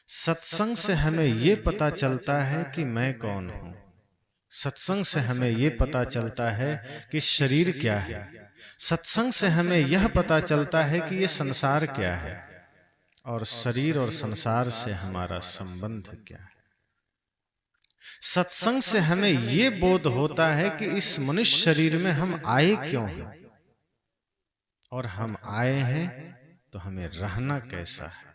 सत्संग से हमें ये पता चलता है कि मैं कौन हूं। सत्संग से हमें ये पता चलता है कि शरीर क्या है। सत्संग से हमें यह पता चलता है कि ये संसार क्या है और शरीर और संसार से हमारा संबंध क्या है। सत्संग से हमें ये बोध होता है कि इस मनुष्य शरीर में हम आए क्यों हैं और हम आए हैं तो हमें रहना कैसा है।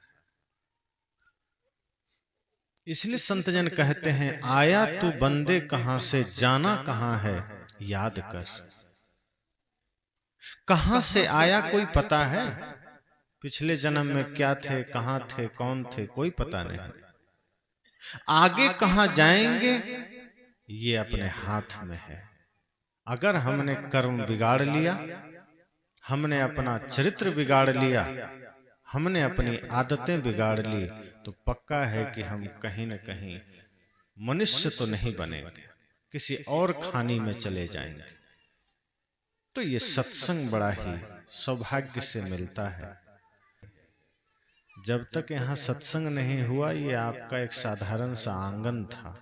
इसलिए संतजन कहते हैं, आया तू बंदे कहां से, जाना कहां है, याद कर। कहां से आया कोई पता है? पिछले जन्म में क्या थे, कहां थे, कौन थे, कोई पता नहीं। आगे कहां जाएंगे ये अपने हाथ में है। अगर हमने कर्म बिगाड़ लिया, हमने अपना चरित्र बिगाड़ लिया, हमने अपनी आदतें बिगाड़ ली, तो पक्का है कि हम कहीं न कहीं मनुष्य तो नहीं बनेंगे, किसी और खानी में चले जाएंगे। तो ये सत्संग बड़ा ही सौभाग्य से मिलता है। जब तक यहाँ सत्संग नहीं हुआ, ये आपका एक साधारण सा आंगन था,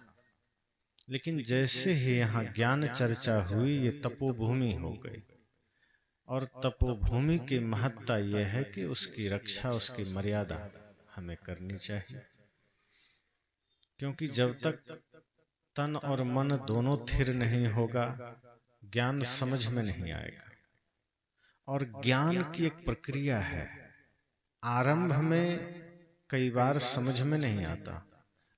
लेकिन जैसे ही यहाँ ज्ञान चर्चा हुई, ये तपोभूमि हो गई। और तपोभूमि की महत्ता यह है कि उसकी रक्षा, उसकी मर्यादा हमें करनी चाहिए, क्योंकि जब तक तन और मन दोनों स्थिर नहीं होगा, ज्ञान समझ में नहीं आएगा। और ज्ञान की एक प्रक्रिया है। आरंभ में कई बार समझ में नहीं आता,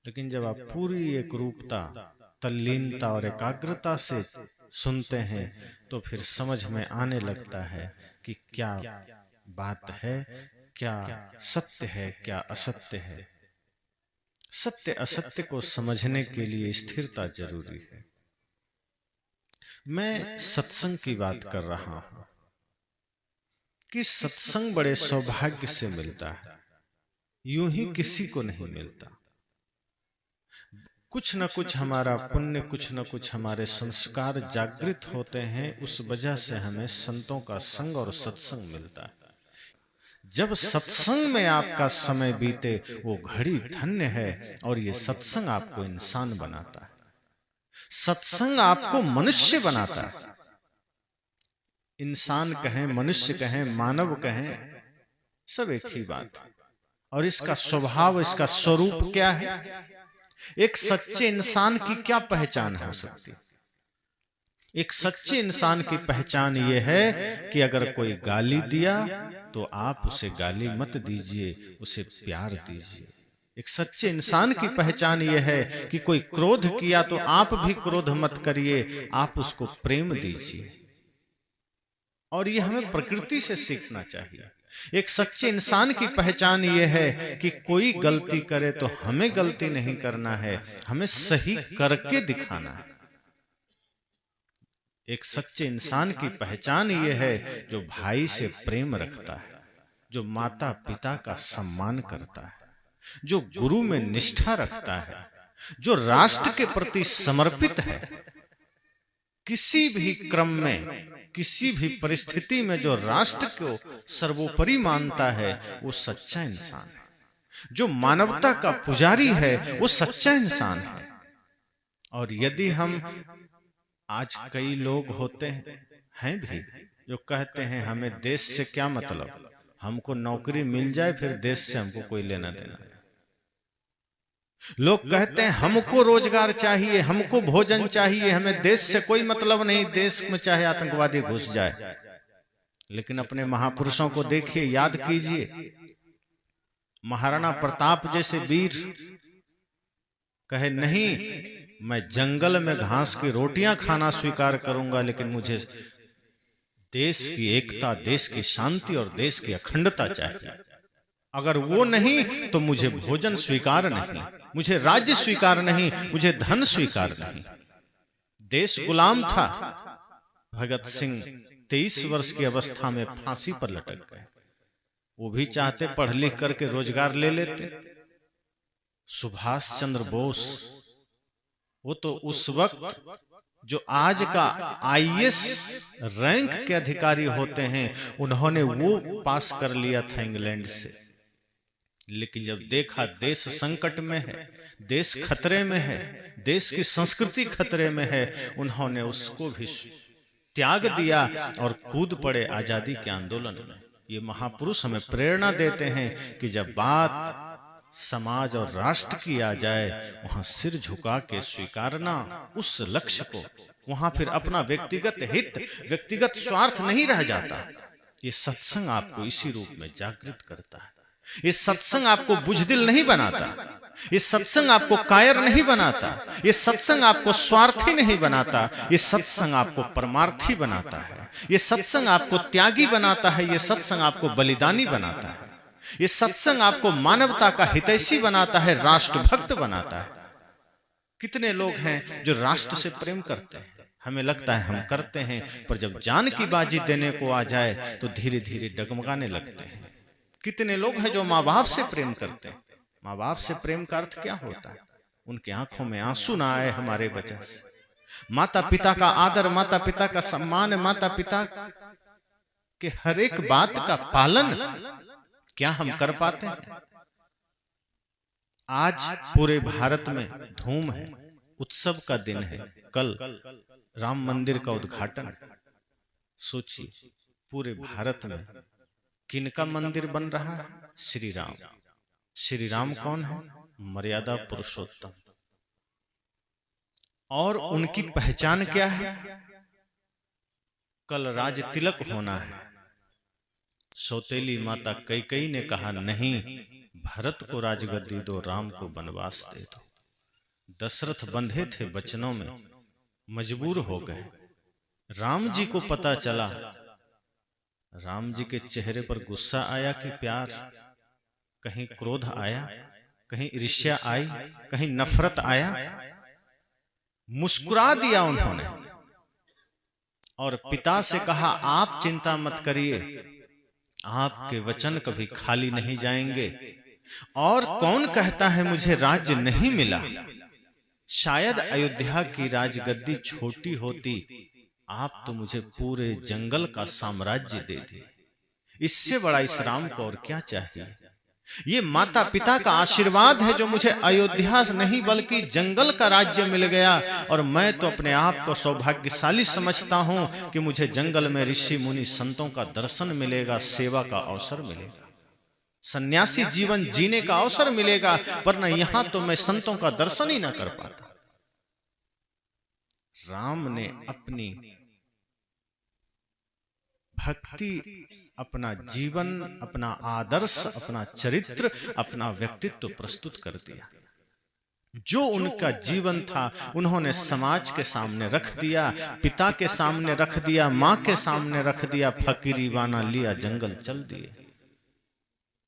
लेकिन जब आप पूरी एक रूपता, तल्लीनता और एकाग्रता से सुनते हैं तो फिर समझ में आने लगता है कि क्या बात है, क्या सत्य है, क्या असत्य है। सत्य असत्य को समझने के लिए स्थिरता जरूरी है। मैं सत्संग की बात कर रहा हूं कि सत्संग बड़े सौभाग्य से मिलता है, यूं ही किसी को नहीं मिलता। कुछ न कुछ हमारा पुण्य, कुछ न कुछ हमारे संस्कार जागृत होते हैं, उस वजह से हमें संतों का संग और सत्संग मिलता है। जब सत्संग में आपका समय बीते, वो घड़ी धन्य है। और ये सत्संग आपको इंसान बनाता है, सत्संग आपको मनुष्य बनाता है। इंसान कहें, मनुष्य कहें, मानव कहें, सब एक ही बात है। और इसका स्वभाव, इसका स्वरूप क्या है? एक सच्चे इंसान की क्या पहचान हो सकती है? एक सच्चे इंसान की पहचान यह है कि अगर कोई गाली दिया तो आप उसे गाली मत दीजिए, उसे प्यार दीजिए। एक सच्चे इंसान की पहचान यह है कि कोई क्रोध किया तो आप भी क्रोध मत करिए, आप उसको प्रेम दीजिए। और यह हमें प्रकृति से सीखना चाहिए। एक सच्चे इंसान की पहचान यह है कि कोई गलती करे तो हमें गलती नहीं करना है, हमें सही करके दिखाना है। एक सच्चे इंसान की पहचान यह है जो भाई से प्रेम रखता है, जो माता पिता का सम्मान करता है, जो गुरु में निष्ठा रखता है, जो राष्ट्र के प्रति समर्पित है। किसी भी क्रम में, किसी भी परिस्थिति में जो राष्ट्र को सर्वोपरि मानता है, वो सच्चा इंसान है। जो मानवता का पुजारी है, वो सच्चा इंसान है। और यदि हम, आज कई लोग होते हैं भी जो कहते हैं हमें देश से क्या मतलब, हमको नौकरी मिल जाए फिर देश से हमको कोई लेना देना। लोग कहते हैं हमको रोजगार चाहिए, हमको भोजन चाहिए, हमें देश से कोई मतलब नहीं, देश में चाहे आतंकवादी घुस जाए। लेकिन अपने महापुरुषों को देखिए, याद कीजिए। महाराणा प्रताप जैसे वीर कहे, नहीं मैं जंगल में घास की रोटियां खाना स्वीकार करूंगा, लेकिन मुझे देश की एकता, देश की शांति और देश की अखंडता चाहिए। अगर वो नहीं तो मुझे भोजन स्वीकार नहीं, मुझे राज्य स्वीकार नहीं, मुझे धन स्वीकार नहीं। देश गुलाम था। भगत सिंह 23 वर्ष की अवस्था में फांसी पर लटक गए। वो भी चाहते पढ़ लिख करके रोजगार ले लेते। सुभाष चंद्र बोस, वो तो उस वक्त जो आज का आईएएस रैंक के अधिकारी होते हैं, उन्होंने वो पास कर लिया था इंग्लैंड से। लेकिन जब देखा देश संकट में है, देश खतरे में है, देश की संस्कृति खतरे में है, उन्होंने उसको भी त्याग दिया और कूद पड़े आजादी के आंदोलन में। ये महापुरुष हमें प्रेरणा देते हैं कि जब बात समाज और राष्ट्र की आ जाए, वहां सिर झुका के स्वीकारना उस लक्ष्य को, वहां फिर अपना व्यक्तिगत हित, व्यक्तिगत स्वार्थ नहीं रह जाता। ये सत्संग आपको इसी रूप में जागृत करता है। ये सत्संग आपको बुझदिल नहीं बनाता, ये सत्संग आपको कायर नहीं बनाता, ये सत्संग आपको स्वार्थी नहीं बनाता, ये सत्संग आपको परमार्थी बनाता है, ये सत्संग आपको त्यागी बनाता है, ये सत्संग आपको बलिदानी बनाता है, ये सत्संग आपको मानवता का हितैषी बनाता है, राष्ट्रभक्त बनाता है। कितने लोग हैं जो राष्ट्र से प्रेम करते हैं, हमें लगता है हम करते हैं, पर जब जान की बाजी देने को आ जाए तो धीरे धीरे डगमगाने लगते हैं। कितने लोग हैं जो माँ बाप से प्रेम करते हैं। माँ बाप से प्रेम का अर्थ क्या होता है? उनके आंखों में आंसू ना आए हमारे वजह से। माता पिता का आदर, माता पिता का सम्मान, माता पिता के हर एक बात का पालन क्या हम कर पाते हैं? आज पूरे भारत में धूम है, उत्सव का दिन है, कल राम मंदिर का उद्घाटन। सोचिए पूरे भारत में किनका मंदिर बन रहा है? श्री राम। श्री राम कौन है? मर्यादा पुरुषोत्तम। और उनकी पहचान क्या है? कल राज तिलक होना है। सौतेली माता कैकेयी ने कहा नहीं, भरत को राजगद्दी दो, राम को वनवास दे दो। दशरथ बंधे थे वचनों में, मजबूर हो गए। राम जी को पता चला, राम जी के चेहरे पर गुस्सा आया कि प्यार, कहीं क्रोध आया, कहीं ईर्ष्या आई, कहीं नफरत आया। मुस्कुरा दिया उन्होंने और पिता से कहा आप चिंता मत करिए, आपके वचन कभी खाली नहीं जाएंगे। और कौन कहता है मुझे राज्य नहीं मिला? शायद अयोध्या की राजगद्दी छोटी होती, आप तो मुझे पूरे जंगल का साम्राज्य दे दिए। इससे बड़ा इस राम को और क्या चाहिए? ये माता पिता का आशीर्वाद है जो मुझे अयोध्या नहीं बल्कि जंगल का राज्य मिल गया। और मैं तो अपने आप को सौभाग्यशाली समझता हूं कि मुझे जंगल में ऋषि मुनि संतों का दर्शन मिलेगा, सेवा का अवसर मिलेगा, सन्यासी जीवन जीने का अवसर मिलेगा। वरना यहां तो मैं संतों का दर्शन ही ना कर पाता। राम ने अपनी भक्ति, अपना जीवन, अपना आदर्श, अपना चरित्र, अपना व्यक्तित्व प्रस्तुत कर दिया। जो उनका जीवन था उन्होंने समाज के सामने रख दिया, पिता के सामने रख दिया, मां के सामने रख दिया, फकीरी वाना लिया, जंगल चल दिए।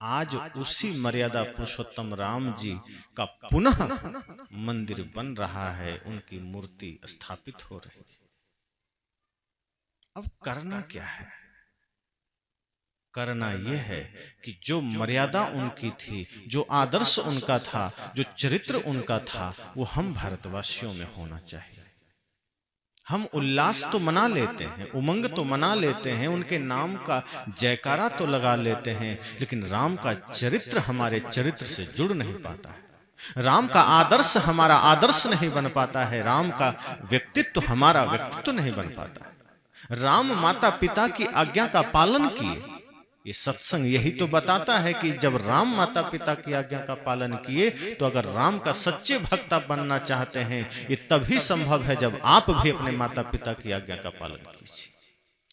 आज उसी मर्यादा पुरुषोत्तम राम जी का पुनः मंदिर बन रहा है, उनकी मूर्ति स्थापित हो रही है। अब करना क्या है? करना यह है कि जो मर्यादा उनकी थी, जो आदर्श उनका था, जो चरित्र उनका था, वो हम भारतवासियों में होना चाहिए। हम उल्लास तो मना लेते हैं, उमंग तो मना लेते हैं, उनके नाम का जयकारा तो लगा लेते हैं, लेकिन राम का चरित्र हमारे चरित्र से जुड़ नहीं पाता है। राम का आदर्श हमारा आदर्श नहीं बन पाता है, राम का व्यक्तित्व हमारा व्यक्तित्व नहीं बन पाता है। राम माता पिता की आज्ञा का पालन किए। ये सत्संग यही तो बताता है कि जब राम माता पिता की आज्ञा का पालन किए, तो अगर राम का सच्चे भक्त आप बनना चाहते हैं, ये तभी संभव है जब आप भी अपने माता पिता की आज्ञा का पालन कीजिए।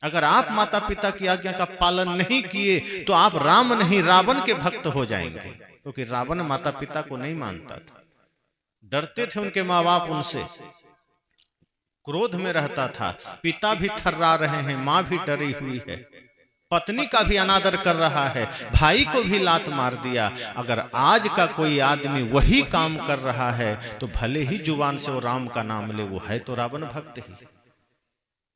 अगर आप माता पिता की आज्ञा का पालन नहीं किए तो आप राम नहीं रावण के भक्त हो जाएंगे, क्योंकि रावण माता पिता को नहीं मानता था, डरते थे उनके माँ बाप उनसे, क्रोध में रहता था। पिता भी थर्रा रहे हैं, माँ भी डरी हुई है, पत्नी का भी अनादर कर रहा है, भाई को भी लात मार दिया। अगर आज का कोई आदमी वही काम कर रहा है तो भले ही जुबान से वो राम का नाम ले, वो है तो रावण भक्त ही।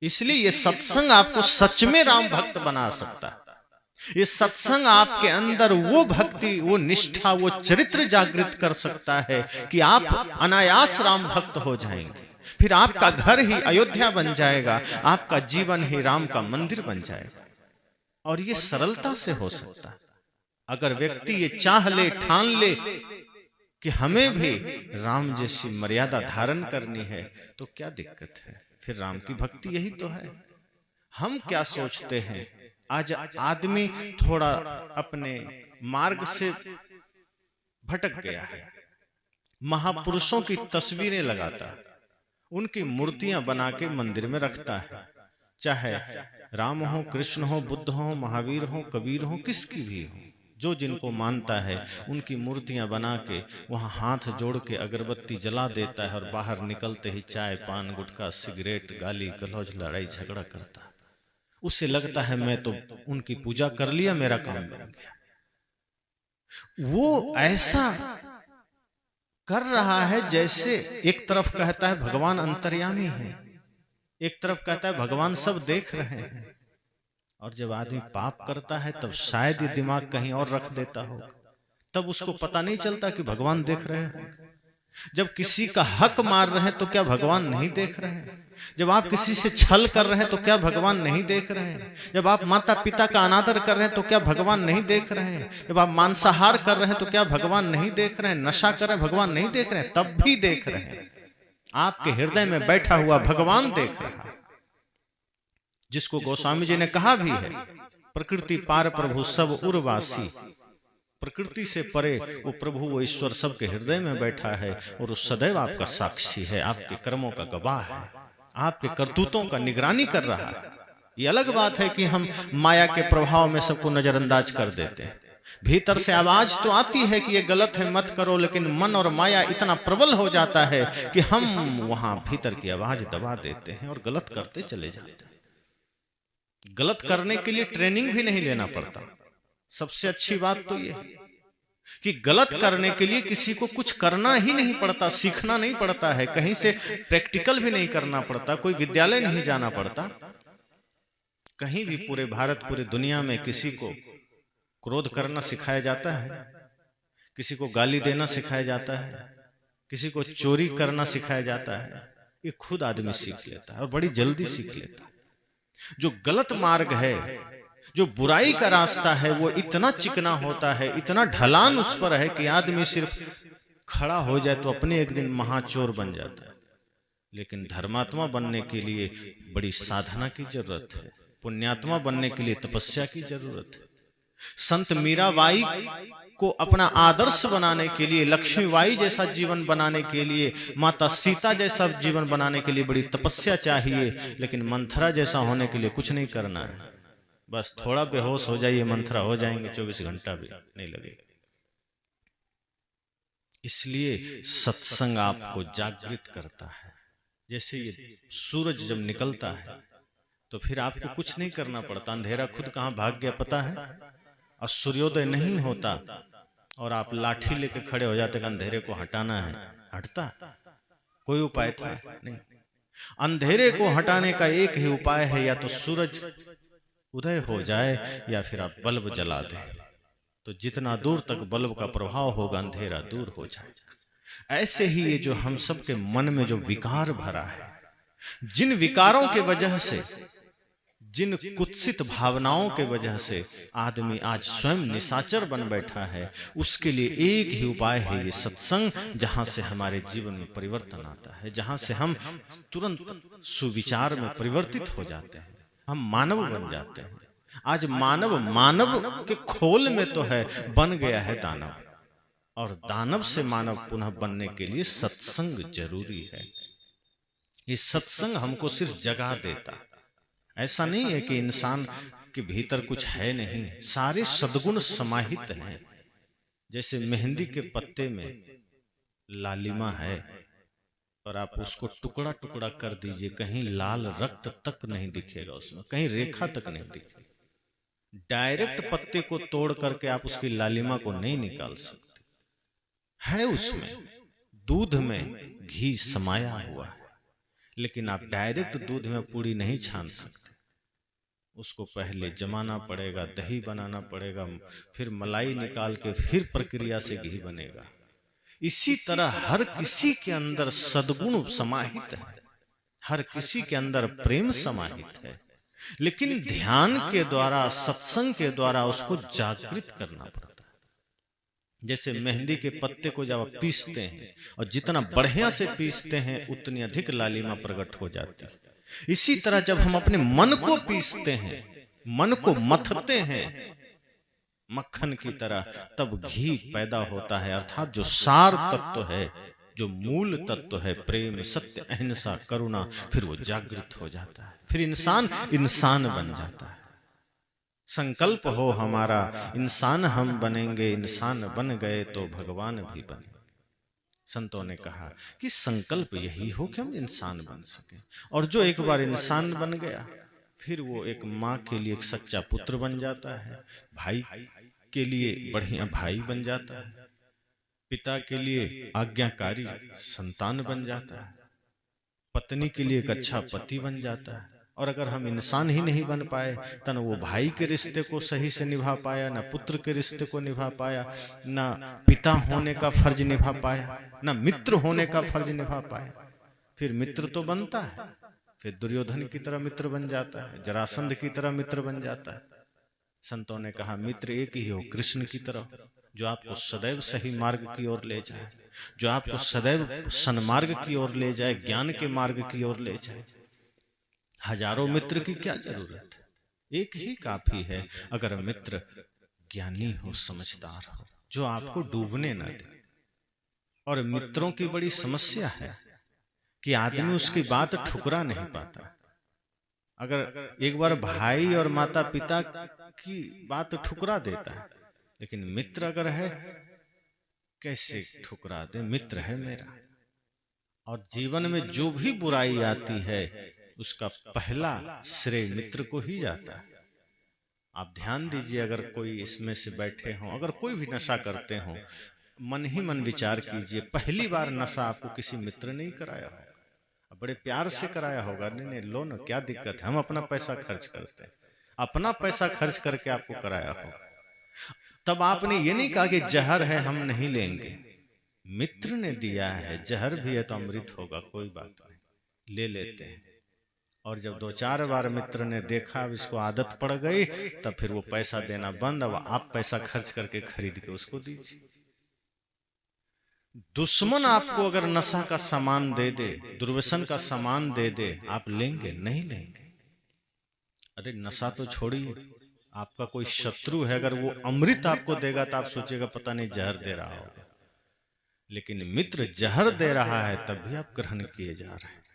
इसलिए ये सत्संग आपको सच में राम भक्त बना सकता है। ये सत्संग आपके अंदर वो भक्ति, वो निष्ठा, वो चरित्र जागृत कर सकता है कि आप अनायास राम भक्त हो जाएंगे। फिर आपका घर ही अयोध्या बन जाएगा, आपका जीवन ही राम का मंदिर बन जाएगा। और ये सरलता से हो सकता है। अगर व्यक्ति ये चाह ले, ठान ले कि हमें भी राम जैसी मर्यादा धारण करनी है, तो क्या दिक्कत है? फिर राम की भक्ति यही तो है। हम क्या सोचते हैं, आज आदमी थोड़ा अपने मार्ग से भटक गया है, महापुरुषों की तस्वीरें लगाता है, उनकी मूर्तियां बना के मंदिर में रखता है, चाहे राम हो, कृष्ण हो, बुद्ध हो, महावीर हो, कबीर हो, किसकी भी हो, जो जिनको मानता है उनकी मूर्तियां बना के वहां हाथ जोड़ के अगरबत्ती जला देता है और बाहर निकलते ही चाय, पान, गुटखा, सिगरेट, गाली गलौज, लड़ाई झगड़ा करता है। उसे लगता है मैं तो उनकी पूजा कर लिया, मेरा काम बन गया। वो ऐसा कर रहा है जैसे एक तरफ कहता है भगवान अंतर्यामी है, एक तरफ कहता है भगवान सब देख रहे हैं। और जब आदमी पाप करता है तब शायद ये दिमाग कहीं और रख देता होगा, तब उसको पता नहीं चलता कि भगवान देख रहे हैं। जब किसी का हक मार रहे हैं तो क्या भगवान नहीं देख रहे हैं? जब आप किसी से छल कर रहे हैं तो क्या भगवान नहीं देख रहे हैं? जब आप माता पिता का अनादर कर रहे हैं तो क्या भगवान नहीं देख रहे हैं? जब आप मांसाहार कर रहे हैं तो क्या भगवान नहीं देख रहे हैं? नशा कर रहे हैं, भगवान नहीं देख रहे हैं? तब भी देख रहे हैं। आपके हृदय में बैठा हुआ भगवान देख रहा है, जिसको गोस्वामी जी ने कहा भी है, प्रकृति पार प्रभु सब उर्वासी। प्रकृति से परे वो प्रभु, वो ईश्वर सबके हृदय में बैठा है और वो सदैव आपका साक्षी है, आपके कर्मों का गवाह है, आपके करतूतों का निगरानी कर रहा है। ये अलग बात है कि हम माया के प्रभाव में सबको नजरअंदाज कर देते हैं। भीतर से आवाज तो आती है कि ये गलत है, मत करो, लेकिन मन और माया इतना प्रबल हो जाता है कि हम वहां भीतर की आवाज दबा देते हैं और गलत करते चले जाते हैं। गलत करने के लिए ट्रेनिंग भी नहीं लेना पड़ता। सबसे अच्छी बात तो ये कि गलत करने के लिए किसी को कुछ करना ही नहीं पड़ता, सीखना नहीं पड़ता है, कहीं से प्रैक्टिकल भी नहीं करना पड़ता, कोई विद्यालय नहीं जाना पड़ता। कहीं भी पूरे भारत, पूरे दुनिया में किसी को क्रोध करना सिखाया जाता है, किसी को गाली देना सिखाया जाता है, किसी को चोरी करना सिखाया जाता है। ये खुद आदमी सीख लेता है और बड़ी जल्दी सीख लेता है। जो गलत मार्ग है, जो बुराई का रास्ता है, वो इतना चिकना होता है, इतना ढलान उस पर है कि आदमी सिर्फ खड़ा हो जाए तो अपने एक दिन महाचोर बन जाता है। लेकिन धर्मात्मा बनने के लिए बड़ी साधना की जरूरत है, पुण्यात्मा बनने के लिए तपस्या की जरूरत है। संत मीराबाई को अपना आदर्श बनाने के लिए, लक्ष्मीबाई जैसा जीवन बनाने के लिए, माता सीता जैसा जीवन बनाने के लिए बड़ी तपस्या चाहिए। लेकिन मंथरा जैसा होने के लिए कुछ नहीं करना है, बस थोड़ा बेहोश हो जाइए, मंथरा हो जाएंगे, 24 घंटा भी नहीं लगेगा। इसलिए सत्संग आपको जागृत करता है। जैसे ये सूरज जब निकलता है तो फिर आपको कुछ नहीं करना पड़ता, अंधेरा खुद कहां भाग गया पता है। और सूर्योदय नहीं होता और आप लाठी लेके खड़े हो जाते कि अंधेरे को हटाना है, हटता? कोई उपाय था नहीं। अंधेरे को हटाने का एक ही उपाय है, या तो सूरज उदय हो जाए या फिर आप बल्ब जला दें। तो जितना दूर तक बल्ब का प्रभाव होगा, अंधेरा दूर हो जाएगा। ऐसे ही ये जो हम सबके मन में जो विकार भरा है, जिन विकारों के वजह से, जिन कुत्सित भावनाओं के वजह से आदमी आज स्वयं निशाचर बन बैठा है, उसके लिए एक ही उपाय है ये सत्संग, जहां से हमारे जीवन में परिवर्तन आता है, जहां से हम तुरंत सुविचार में परिवर्तित हो जाते हैं, हम मानव बन जाते हैं। आज मानव के खोल में तो है, बन गया है दानव, और दानव से मानव पुनः बनने के लिए सत्संग जरूरी है। ये सत्संग हमको सिर्फ जगा देता, ऐसा नहीं है कि इंसान के भीतर कुछ है नहीं, सारे सद्गुण समाहित हैं। जैसे मेहंदी के पत्ते में लालिमा है और आप उसको टुकड़ा टुकड़ा कर दीजिए, कहीं लाल रक्त तक नहीं दिखेगा उसमें, कहीं रेखा तक नहीं दिखेगी। डायरेक्ट पत्ते को तोड़ करके आप उसकी लालिमा को नहीं निकाल सकते, है उसमें दूध में घी समाया हुआ है, लेकिन आप डायरेक्ट दूध में पूड़ी नहीं छान सकते। उसको पहले जमाना पड़ेगा, दही बनाना पड़ेगा, फिर मलाई निकाल के फिर प्रक्रिया से घी बनेगा। इसी तरह हर किसी के अंदर सद्गुण समाहित है, हर किसी के अंदर प्रेम समाहित है, लेकिन ध्यान के द्वारा, सत्संग के द्वारा उसको जागृत करना पड़ता है। जैसे मेहंदी के पत्ते को जब आप पीसते हैं और जितना बढ़िया से पीसते हैं उतनी अधिक लालिमा प्रकट हो जाती है। इसी तरह जब हम अपने मन को पीसते हैं, मन को मथते हैं मक्खन की तरह, तब घी पैदा होता है। अर्थात जो सार तत्व है, जो मूल तत्व है, प्रेम, सत्य, अहिंसा, करुणा, फिर वो जागृत हो जाता है। फिर इंसान इंसान बन जाता है। संकल्प हो हमारा इंसान हम बनेंगे, इंसान बन गए तो भगवान भी बनेंगे। संतों ने कहा कि संकल्प यही हो कि हम इंसान बन सके। और जो एक बार इंसान बन गया, फिर वो एक माँ के लिए एक सच्चा पुत्र बन जाता है, भाई के लिए बढ़िया भाई बन जाता है, पिता के लिए आज्ञाकारी संतान बन जाता है, पत्नी के लिए एक अच्छा पति बन जाता है। और अगर हम इंसान ही नहीं बन पाए तो न वो भाई के रिश्ते को सही से निभा पाया, न पुत्र के रिश्ते को निभा पाया, न पिता होने का फर्ज निभा पाया, न मित्र होने का फर्ज निभा पाया। फिर मित्र तो बनता है, फिर दुर्योधन की तरह मित्र बन जाता है, जरासंध की तरह मित्र बन जाता है। संतों ने कहा मित्र एक ही हो, कृष्ण की तरह, जो आपको सदैव सही मार्ग की ओर ले जाए, जो आपको सदैव सन्मार्ग की ओर ले जाए, ज्ञान के मार्ग की ओर ले जाए। हजारों मित्र की क्या जरूरत है, एक ही काफी है। अगर मित्र ज्ञानी हो, समझदार हो, जो आपको डूबने न दे। और मित्रों की बड़ी समस्या है कि आदमी उसकी बात ठुकरा नहीं पाता। अगर एक बार भाई और माता पिता की बात ठुकरा देता है, लेकिन मित्र अगर है, कैसे ठुकरा दे? मित्र है मेरा। और जीवन में जो भी बुराई आती है, उसका पहला श्रेय मित्र को ही जाता है। आप ध्यान दीजिए, अगर कोई इसमें से बैठे हों, अगर कोई भी नशा करते हों, मन ही मन विचार कीजिए, पहली बार नशा आपको किसी मित्र ने ही कराया होगा, बड़े प्यार से कराया होगा। नहीं नहीं लो ना, क्या दिक्कत है, हम अपना पैसा खर्च करते हैं, अपना पैसा खर्च करके आपको कराया होगा। तब आपने ये नहीं कहा कि जहर है हम नहीं लेंगे, मित्र ने दिया है, जहर भी है तो अमृत होगा, कोई बात नहीं, ले लेते हैं। और जब 2-4 बार मित्र ने देखा, अब इसको आदत पड़ गई, तब फिर वो पैसा देना बंद, अब आप पैसा खर्च करके खरीद के उसको दीजिए। दुश्मन आपको अगर नशा का सामान दे दे, दुर्व्यसन का सामान दे दे, आप लेंगे? नहीं लेंगे। अरे नशा तो छोड़िए, आपका कोई शत्रु है, अगर वो अमृत आपको देगा तो आप सोचेगा पता नहीं जहर दे रहा होगा। लेकिन मित्र जहर दे रहा है तब भी आप ग्रहण किए जा रहे हैं।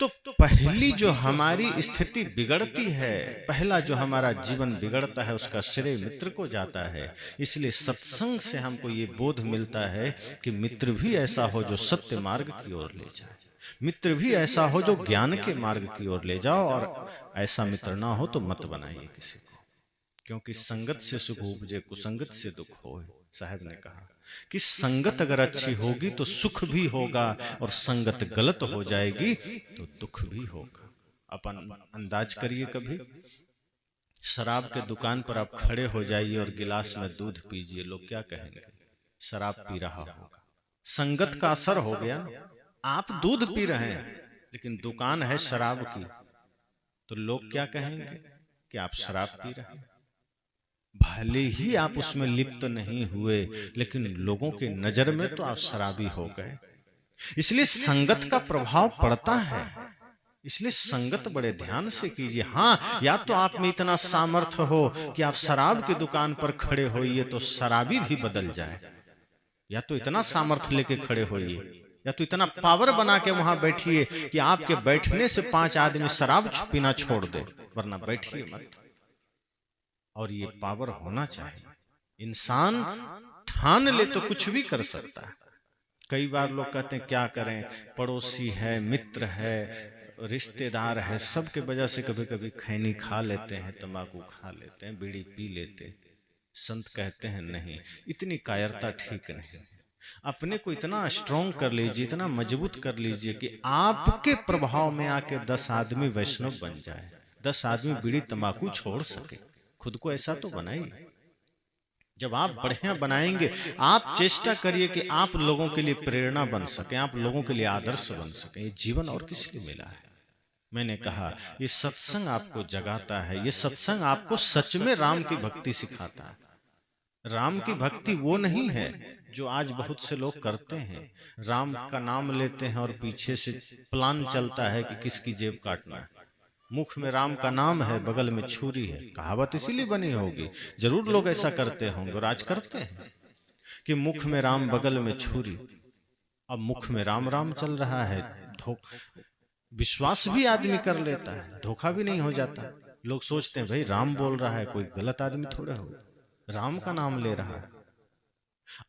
तो पहली जो हमारी स्थिति बिगड़ती है, पहला जो हमारा जीवन बिगड़ता है, उसका श्रेय मित्र को जाता है। इसलिए सत्संग से हमको ये बोध मिलता है कि मित्र भी ऐसा हो जो सत्य मार्ग की ओर ले जाए, मित्र भी ऐसा हो जो ज्ञान के मार्ग की ओर ले जाओ। और ऐसा मित्र ना हो तो मत बनाइए किसी को, क्योंकि संगत से सुख उपजे, कुसंगत से दुख होए। साहब ने कहा कि संगत अगर अच्छी होगी तो सुख भी होगा, और संगत गलत हो जाएगी तो दुख भी होगा। अपन अंदाज करिए, कभी शराब के दुकान पर आप खड़े हो जाइए और गिलास में दूध पीजिए, लोग क्या कहेंगे? शराब पी रहा होगा। संगत का असर हो गया। आप दूध पी रहे हैं लेकिन दुकान है शराब की, तो लोग क्या कहेंगे कि आप शराब पी रहे हैं। भले ही आप उसमें लिप्त नहीं हुए, लेकिन लोगों के नजर में तो आप शराबी हो गए। इसलिए संगत का प्रभाव पड़ता है। इसलिए संगत बड़े ध्यान से कीजिए। हाँ, या तो आप में इतना सामर्थ्य हो कि आप शराब की दुकान पर खड़े होइए तो शराबी भी बदल जाए, या तो इतना सामर्थ्य लेके खड़े होइए, या तो इतना पावर बना के वहां बैठिए कि आपके बैठने से 5 आदमी शराब पीना छोड़ दे, वरना बैठिए मत। और ये पावर होना चाहिए। इंसान ठान ले तो कुछ भी कर सकता है। कई बार लोग कहते हैं क्या करें, पड़ोसी है, मित्र है, रिश्तेदार है, सबके वजह से कभी कभी खैनी खा लेते हैं, तंबाकू खा लेते हैं, बीड़ी पी लेते हैं। संत कहते हैं नहीं, इतनी कायरता ठीक नहीं। अपने को इतना स्ट्रॉन्ग कर लीजिए, इतना मजबूत कर लीजिए कि आपके प्रभाव में आके 10 आदमी वैष्णव बन जाए, 10 आदमी बीड़ी तंबाकू छोड़ सके। खुद को ऐसा तो बनाइए। जब आप बढ़िया बनाएंगे, आप चेष्टा करिए कि आप लोगों के लिए प्रेरणा बन सके, आप लोगों के लिए आदर्श बन सके। ये जीवन और किस लिए मिला है? मैंने कहा ये सत्संग आपको जगाता है, ये सत्संग आपको सच में राम की भक्ति सिखाता है। राम की भक्ति वो नहीं है जो आज बहुत से लोग करते हैं। राम का नाम लेते हैं और पीछे से प्लान चलता है कि किसकी जेब काटना है। मुख में राम का नाम है, बगल में छुरी है। कहावत इसीलिए बनी होगी, जरूर लोग ऐसा करते होंगे और आज करते हैं कि मुख में राम बगल में छुरी। अब मुख में राम राम चल रहा है, विश्वास भी आदमी कर लेता है, धोखा भी नहीं हो जाता। लोग सोचते हैं भाई राम बोल रहा है, कोई गलत आदमी थोड़े हो, राम का नाम ले रहा है।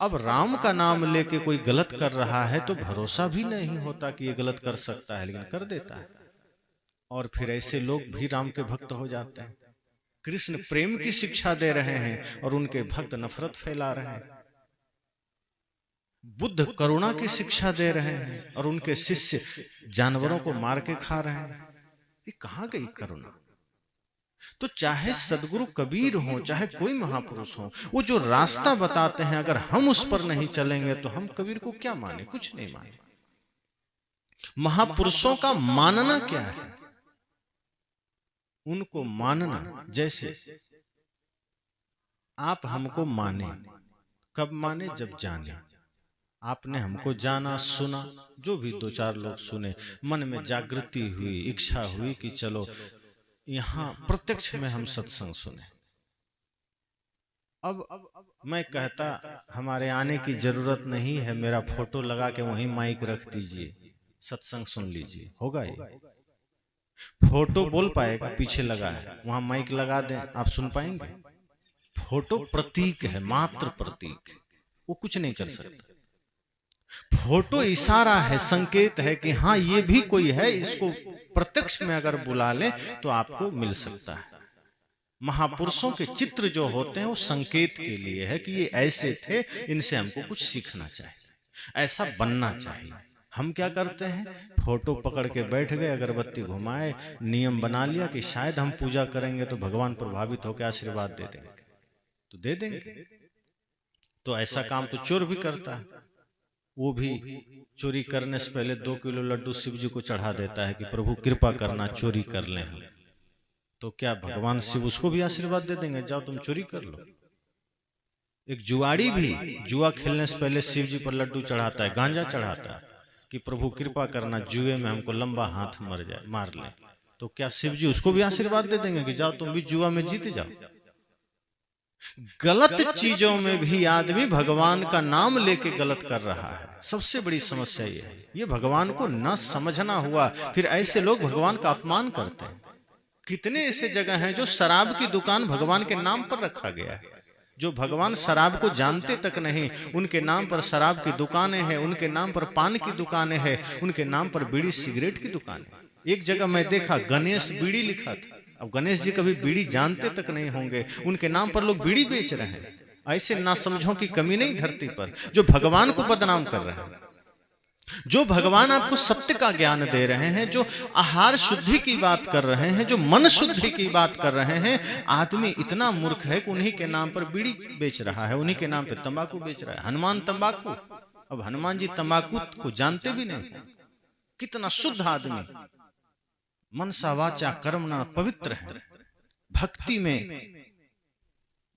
अब राम का नाम लेके कोई गलत कर रहा है तो भरोसा भी नहीं होता कि ये गलत कर सकता है, लेकिन कर देता है। और फिर ऐसे लोग भी राम के भक्त हो जाते हैं। कृष्ण प्रेम की शिक्षा दे रहे हैं और उनके भक्त नफरत फैला रहे हैं। बुद्ध करुणा की शिक्षा दे रहे हैं और उनके शिष्य जानवरों को मार के खा रहे हैं। ये कहां गई करुणा? तो चाहे सदगुरु कबीर हो, चाहे कोई महापुरुष हो, वो जो रास्ता बताते हैं अगर हम उस पर नहीं चलेंगे तो हम कबीर को क्या माने? कुछ नहीं माने। महापुरुषों का मानना क्या है? उनको मानना, जैसे आप हमको माने, कब माने? जब जाने। आपने हमको जाना, सुना, जो भी दो चार लोग सुने, मन में जागृति हुई, इच्छा हुई कि चलो यहां प्रत्यक्ष में हम सत्संग सुने। अब मैं कहता हमारे आने की जरूरत नहीं है, मेरा फोटो लगा के वहीं माइक रख दीजिए, सत्संग सुन लीजिए, होगा ये? फोटो बोल पाएगा? पीछे लगा है, वहां माइक लगा दें, आप सुन पाएंगे? फोटो प्रतीक है, मात्र प्रतीक, वो कुछ नहीं कर सकता। फोटो इशारा है, संकेत है कि हाँ ये भी कोई है, इसको प्रत्यक्ष में अगर बुला ले तो आपको मिल सकता है। महापुरुषों के चित्र जो होते हैं वो संकेत के लिए है कि ये ऐसे थे, इनसे हमको कुछ सीखना चाहिए, ऐसा बनना चाहिए। हम क्या करते हैं? फोटो पकड़ के बैठ गए, अगरबत्ती घुमाए, नियम बना लिया कि शायद हम पूजा करेंगे तो भगवान प्रभावित होकर आशीर्वाद दे देंगे, तो दे देंगे। तो ऐसा काम तो चोर भी करता है। वो भी चोरी करने से पहले 2 किलो लड्डू शिव जी को चढ़ा देता है कि प्रभु कृपा करना, चोरी कर लें हम। तो क्या भगवान शिव उसको भी आशीर्वाद दे देंगे, जाओ तुम चोरी कर लो? एक जुआड़ी भी जुआ खेलने से पहले शिव जी पर लड्डू चढ़ाता है, गांजा चढ़ाता है कि प्रभु कृपा करना, जुए में हमको लंबा हाथ मार ले। तो क्या शिव जी उसको भी आशीर्वाद दे देंगे कि जाओ तुम भी जुआ में जीत जाओ? गलत चीजों में भी आदमी भगवान का नाम लेके गलत कर रहा है। सबसे बड़ी समस्या ये है, ये भगवान को न समझना हुआ। फिर ऐसे लोग भगवान का अपमान करते हैं। कितने ऐसे जगह हैं जो शराब की दुकान भगवान के नाम पर रखा गया है, जो भगवान शराब को जानते तक नहीं, उनके नाम पर शराब की दुकानें हैं, उनके नाम पर पान की दुकानें हैं, उनके नाम पर बीड़ी सिगरेट की दुकानें। एक जगह मैं देखा गणेश बीड़ी लिखा था। अब गणेश जी कभी बीड़ी जानते तक नहीं होंगे, उनके नाम पर लोग बीड़ी बेच रहे हैं। ऐसे नासमझों की कमी नहीं धरती पर, जो भगवान को बदनाम कर रहे हैं। जो भगवान आपको सत्य का ज्ञान दे रहे हैं, जो आहार शुद्धि की बात कर रहे हैं, जो मन शुद्धि की बात कर रहे हैं, आदमी इतना मूर्ख है कि उन्हीं के नाम पर बीड़ी बेच रहा है, उन्हीं के नाम पर तंबाकू बेच रहा है। हनुमान तंबाकू, अब हनुमान जी तंबाकू को जानते भी नहीं। कितना शुद्ध आदमी, मनसा वाचा कर्मणा पवित्र है, भक्ति में,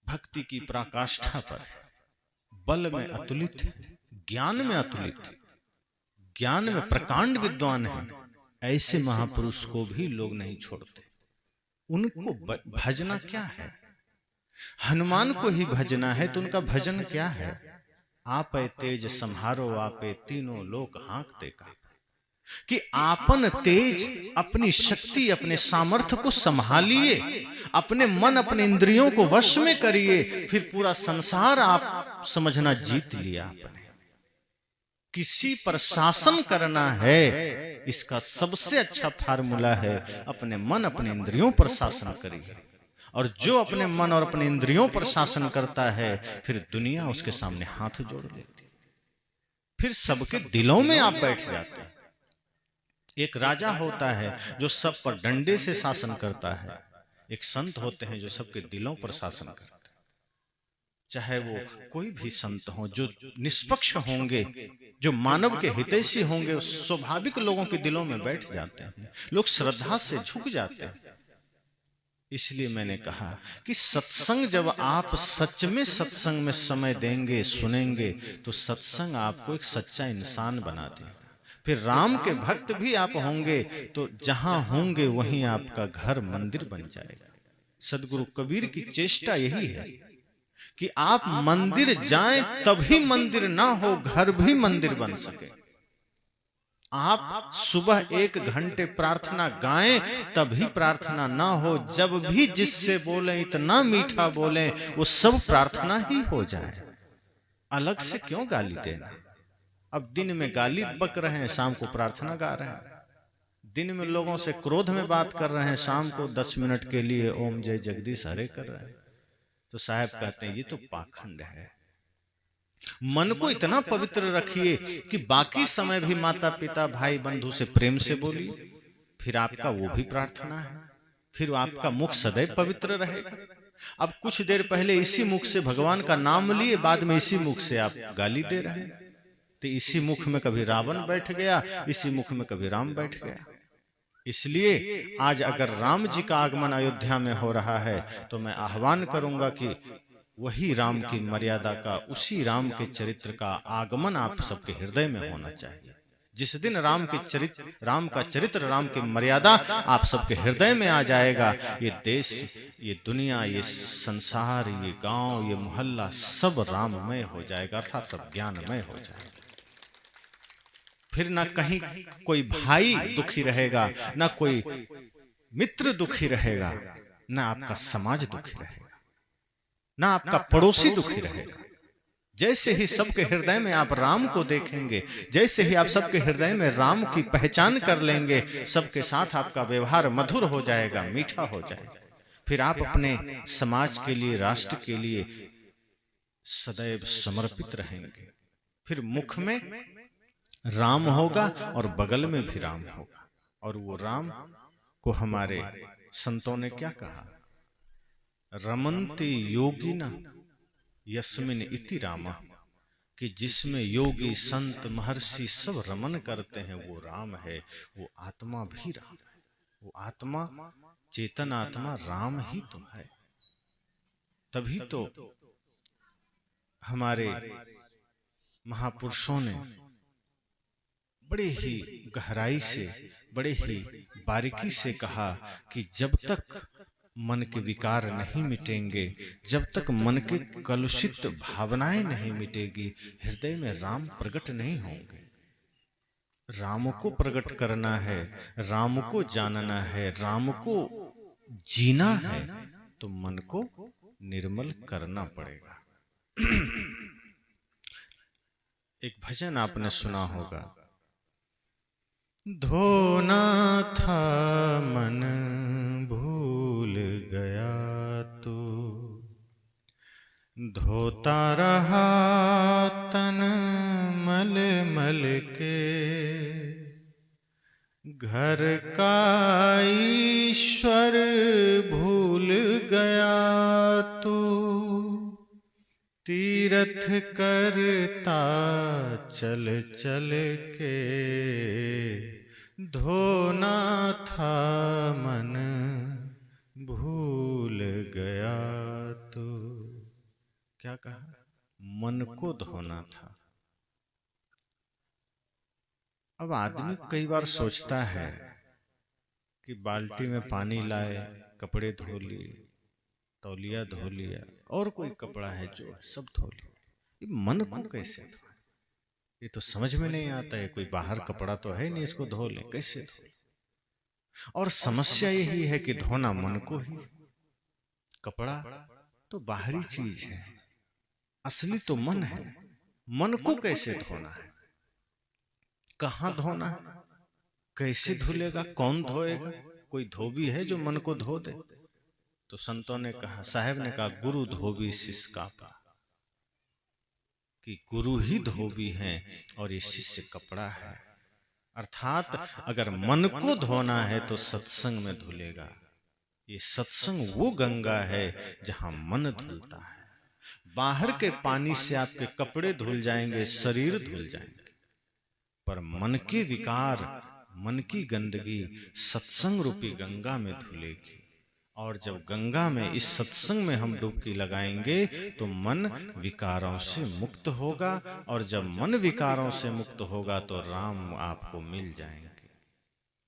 भक्ति की पराकाष्ठा पर, बल में अतुलित है, ज्ञान में अतुलित है, ज्ञान में प्रकांड विद्वान है। ऐसे महापुरुष को भी लोग नहीं छोड़ते। उनको भजना क्या है? हनुमान को ही भजना है तो उनका भजन क्या है? आपे तेज संहारो, आपे तीनों लोक हाँकते का, कि आपन तेज, अपनी शक्ति, अपने सामर्थ्य को संभालिए, अपने मन, अपने इंद्रियों को वश में करिए, फिर पूरा संसार आप समझना जीत लिया आपने। किसी पर शासन करना है, इसका सबसे अच्छा फार्मूला है अपने मन, अपने इंद्रियों पर शासन करिए। और जो अपने मन और अपने इंद्रियों पर शासन करता है, फिर दुनिया उसके सामने हाथ जोड़ लेती, फिर सबके दिलों में आप बैठ जाते हैं। एक राजा होता है जो सब पर डंडे से शासन करता है, एक संत होते हैं जो सबके दिलों पर शासन करते हैं। चाहे वो कोई भी संत हो, जो निष्पक्ष होंगे, जो मानव के हितैषी होंगे, स्वाभाविक लोगों के दिलों में बैठ जाते हैं, लोग श्रद्धा से झुक जाते हैं। इसलिए मैंने कहा कि सत्संग जब आप सच में सत्संग में समय देंगे, सुनेंगे, तो सत्संग आपको एक सच्चा इंसान बना देगा। फिर राम के भक्त भी आप होंगे तो जहां होंगे वहीं आपका घर मंदिर बन जाएगा। सदगुरु कबीर की चेष्टा यही है कि आप मंदिर जाएं तभी मंदिर ना हो, घर भी मंदिर बन सके। आप सुबह 1 घंटे प्रार्थना गाएं तभी प्रार्थना ना हो, जब भी जिससे बोलें इतना मीठा बोलें वो सब प्रार्थना ही हो जाए। अलग से क्यों गाली देना? अब दिन में गाली बक रहे हैं, शाम को प्रार्थना गा रहे हैं। दिन में लोगों से क्रोध में बात कर रहे हैं, शाम को 10 मिनट के लिए ओम जय जगदीश हरे कर रहे हैं। तो साहब कहते हैं ये तो पाखंड है। मन को इतना पवित्र रखिए कि बाकी समय भी माता पिता भाई बंधु से प्रेम से बोलिए, फिर आपका वो भी प्रार्थना है, फिर आपका मुख सदैव पवित्र रहेगा। अब कुछ देर पहले इसी मुख से भगवान का नाम लिए, बाद में इसी मुख से आप गाली दे रहे हैं। तो इसी मुख में कभी रावण बैठ गया, इसी मुख में कभी राम बैठ गया। इसलिए आज अगर राम जी का आगमन अयोध्या में हो रहा है तो मैं आह्वान करूंगा कि वही राम की मर्यादा का, उसी राम के चरित्र का आगमन आप सबके हृदय में होना चाहिए। जिस दिन राम का चरित्र, राम की मर्यादा आप सबके हृदय में आ जाएगा, ये देश, ये दुनिया, ये संसार, ये गांव, ये मोहल्ला सब राममय हो जाएगा, अर्थात सब ज्ञानमय हो जाएगा। फिर ना कहीं कोई भाई दुखी रहेगा, ना कोई मित्र दुखी रहेगा, ना आपका समाज दुखी रहेगा, ना आपका पड़ोसी दुखी रहेगा। जैसे ही सबके हृदय में आप राम को देखेंगे, जैसे ही आप सबके हृदय में राम की पहचान कर लेंगे, सबके साथ आपका व्यवहार मधुर हो जाएगा, मीठा हो जाएगा। फिर आप अपने समाज के लिए, राष्ट्र के लिए सदैव समर्पित रहेंगे। फिर मुख में राम होगा और बगल में भी राम होगा। और वो राम को हमारे संतों ने क्या कहा? रमन्ति योगिना यस्मिन इति रामा, कि जिसमें योगी संत महर्षि सब रमन करते हैं वो राम है। वो आत्मा भी राम है, वो आत्मा, चेतन आत्मा राम ही तो है। तभी तो हमारे महापुरुषों ने बड़े ही गहराई से, बड़े ही बारीकी से कहा कि जब तक मन के विकार नहीं मिटेंगे, जब तक मन के कलुषित भावनाएं नहीं मिटेगी, हृदय में राम प्रकट नहीं होंगे। राम को प्रकट करना है, राम को जानना है, राम को जीना है, तो मन को निर्मल करना पड़ेगा। एक भजन आपने सुना होगा, धोना था मन भूल गया तो धोता रहा तन मल मल के, घर का ईश्वर भूल गया तो तीर्थ करता चल चल के, धोना था मन भूल गया तो। क्या कहा? मन को धोना था। अब आदमी कई बार सोचता है कि बाल्टी में पानी लाए, कपड़े धो लिए, तौलिया धो लिया, और कोई कपड़ा है जो है सब धो लिया, ये मन को कैसे धोए? ये तो समझ में नहीं आता है। कोई बाहर कपड़ा तो है नहीं, इसको धो ले, कैसे धो ले? और समस्या यही है कि धोना मन को ही। कपड़ा तो बाहरी चीज है, असली तो मन है। मन को कैसे धोना है? कहाँ धोना है? कैसे धुलेगा? कौन धोएगा? कोई धोबी है जो मन को धो दे? तो संतों ने कहा, साहब ने कहा, गुरु धोबी शिष्य कापड़ा, कि गुरु ही धोबी हैं और ये शिष्य कपड़ा है। अर्थात अगर मन को धोना है तो सत्संग में धुलेगा। ये सत्संग वो गंगा है जहां मन धुलता है। बाहर के पानी से आपके कपड़े धुल जाएंगे, शरीर धुल जाएंगे, पर मन के विकार, मन की गंदगी सत्संग रूपी गंगा में धुलेगी। और जब गंगा में इस सत्संग में हम डुबकी लगाएंगे तो मन विकारों से मुक्त होगा, और जब मन विकारों से मुक्त होगा तो राम आपको मिल जाएंगे।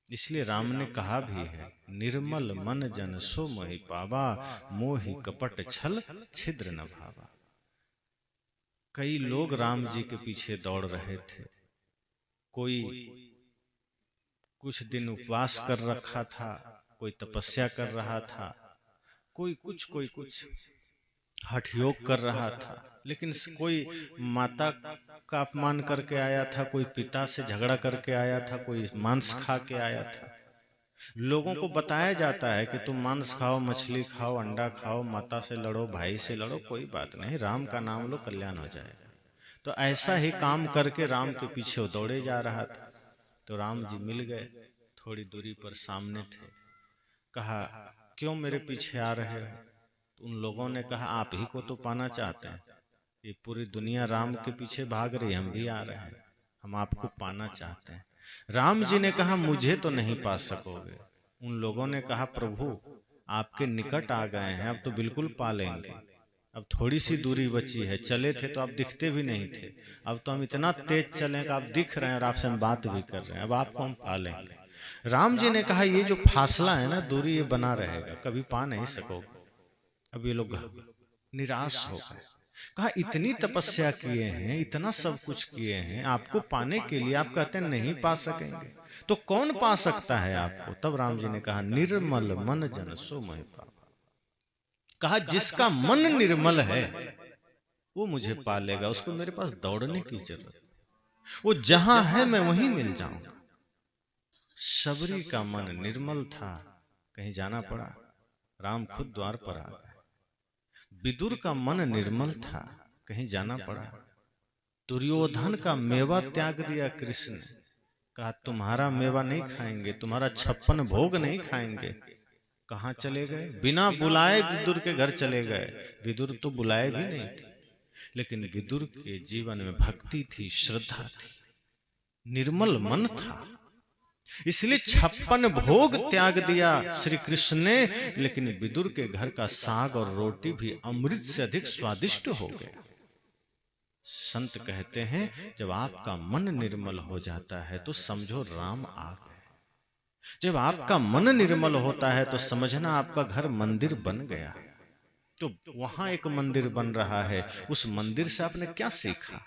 इसलिए राम ने कहा भी है, निर्मल मन जन सो मोहि पावा, मोहि कपट छल छिद्र न भावा। कई लोग राम जी के पीछे दौड़ रहे थे। कोई कुछ दिन उपवास कर रखा था, कोई तपस्या कर रहा था, कोई कुछ हठ योग कर रहा था, लेकिन कोई माता का अपमान करके आया था, कोई पिता से झगड़ा करके आया था, कोई मांस खा के आया था। लोगों को बताया जाता है कि तुम मांस खाओ, मछली खाओ, अंडा खाओ, माता से लड़ो, भाई से लड़ो, कोई बात नहीं, राम का नाम लो, कल्याण हो जाएगा। तो ऐसा ही काम करके राम के पीछे वो दौड़े जा रहा था। तो राम जी मिल गए, थोड़ी दूरी पर सामने थे। कहा, क्यों मेरे पीछे आ रहे हो? तो उन लोगों ने कहा, आप ही को तो पाना चाहते हैं, ये पूरी दुनिया राम के पीछे भाग रही, हम भी आ रहे हैं, हम आपको पाना चाहते हैं। राम जी ने कहा, मुझे तो नहीं पा सकोगे। उन लोगों ने कहा, प्रभु आपके निकट आ गए हैं, अब तो बिल्कुल पा लेंगे, अब थोड़ी सी दूरी बची है, चले थे तो आप दिखते भी नहीं थे, अब तो हम इतना तेज चले कि आप दिख रहे हैं और आपसे हम बात भी कर रहे हैं, अब आपको हम पा लेंगे। राम जी ने कहा, ये जो फासला है ना, दूरी, ये बना रहेगा, कभी पा नहीं सकोगे। अब ये लोग निराश हो गए। कहा, इतनी तपस्या किए हैं, इतना सब कुछ किए हैं आपको पाने के लिए, आप कहते हैं नहीं पा सकेंगे, तो कौन पा सकता है आपको? तब राम जी ने कहा, निर्मल मन जन सो मोहि पावा। कहा, जिसका मन निर्मल है वो मुझे पा लेगा, उसको मेरे पास दौड़ने की जरूरत, वो जहां है मैं वहीं मिल जाऊंगा। सबरी का मन निर्मल था, कहीं जाना पड़ा, राम खुद द्वार पर आ गए। विदुर का मन निर्मल था, कहीं जाना पड़ा, दुर्योधन का मेवा त्याग दिया कृष्ण ने। कहा, तुम्हारा मेवा नहीं खाएंगे, तुम्हारा 56 भोग नहीं खाएंगे। कहां चले गए? बिना बुलाए विदुर के घर चले गए। विदुर तो बुलाए भी नहीं थे, लेकिन विदुर के जीवन में भक्ति थी, श्रद्धा थी, निर्मल मन था, इसलिए 56 भोग त्याग दिया श्री कृष्ण ने। लेकिन विदुर के घर का साग और रोटी भी अमृत से अधिक स्वादिष्ट हो गया। संत कहते हैं, जब आपका मन निर्मल हो जाता है तो समझो राम आ गए। जब आपका मन निर्मल होता है तो समझना आपका घर मंदिर बन गया। तो वहां एक मंदिर बन रहा है, उस मंदिर से आपने क्या सीखा?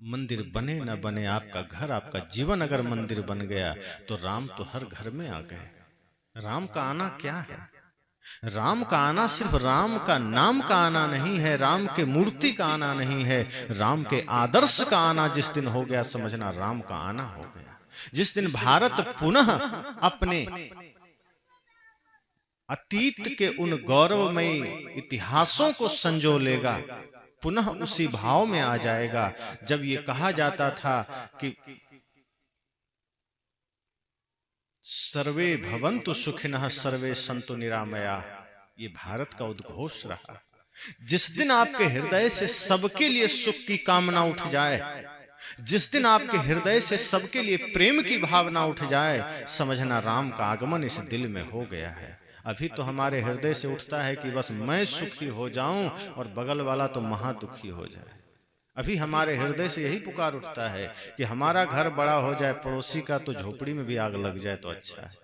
मंदिर बने न बने, आपका घर, आपका जीवन अगर मंदिर बन गया तो राम तो हर घर में आ गए। राम का आना क्या है? राम का आना सिर्फ राम का नाम का आना नहीं है, राम के मूर्ति का आना नहीं है, राम के आदर्श का आना जिस दिन हो गया, समझना राम का आना हो गया। जिस दिन भारत पुनः अपने अतीत के उन गौरवमयी इतिहासों को संजो लेगा, पुनः उसी भाव में आ जाएगा। जब ये कहा जाता था कि सर्वे भवन्तु सुखिनः सर्वे सन्तु निरामया, ये भारत का उद्घोष रहा। जिस दिन आपके हृदय से सबके लिए सुख की कामना उठ जाए, जिस दिन आपके हृदय से सबके लिए प्रेम की भावना उठ जाए, समझना राम का आगमन इस दिल में हो गया है। अभी तो हमारे हृदय से उठता है कि बस मैं सुखी हो जाऊं और बगल वाला तो महा दुखी हो जाए। अभी हमारे हृदय से यही पुकार उठता है कि हमारा घर बड़ा हो जाए, पड़ोसी का तो झोपड़ी में भी आग लग जाए तो अच्छा है।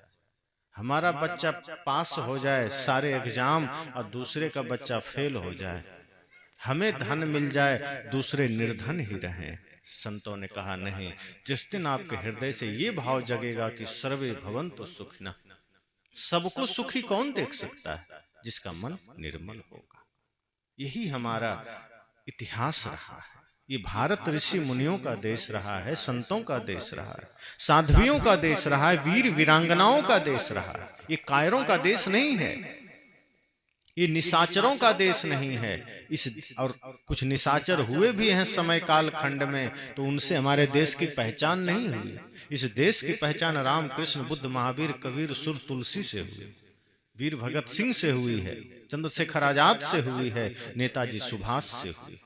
हमारा बच्चा पास हो जाए सारे एग्जाम और दूसरे का बच्चा फेल हो जाए। हमें धन मिल जाए, दूसरे निर्धन ही रहें। संतों ने कहा, नहीं, जिस दिन आपके हृदय से ये भाव जगेगा कि सर्वे भवन्तु सुखिनः, सबको सुखी कौन देख सकता है? जिसका मन निर्मल होगा। यही हमारा इतिहास रहा है। ये भारत ऋषि मुनियों का देश रहा है, संतों का देश रहा है, साध्वियों का देश रहा है, वीर वीरांगनाओं का देश रहा है। ये कायरों का देश नहीं है, ये निशाचरों का देश नहीं है। और कुछ निशाचर हुए भी हैं समय काल खंड में, तो उनसे हमारे देश की पहचान नहीं हुई। इस देश की पहचान राम, कृष्ण, बुद्ध, महावीर, कबीर, सुर, तुलसी से हुई, वीर भगत सिंह से हुई है, चंद्रशेखर आजाद से हुई है, नेताजी सुभाष से हुई।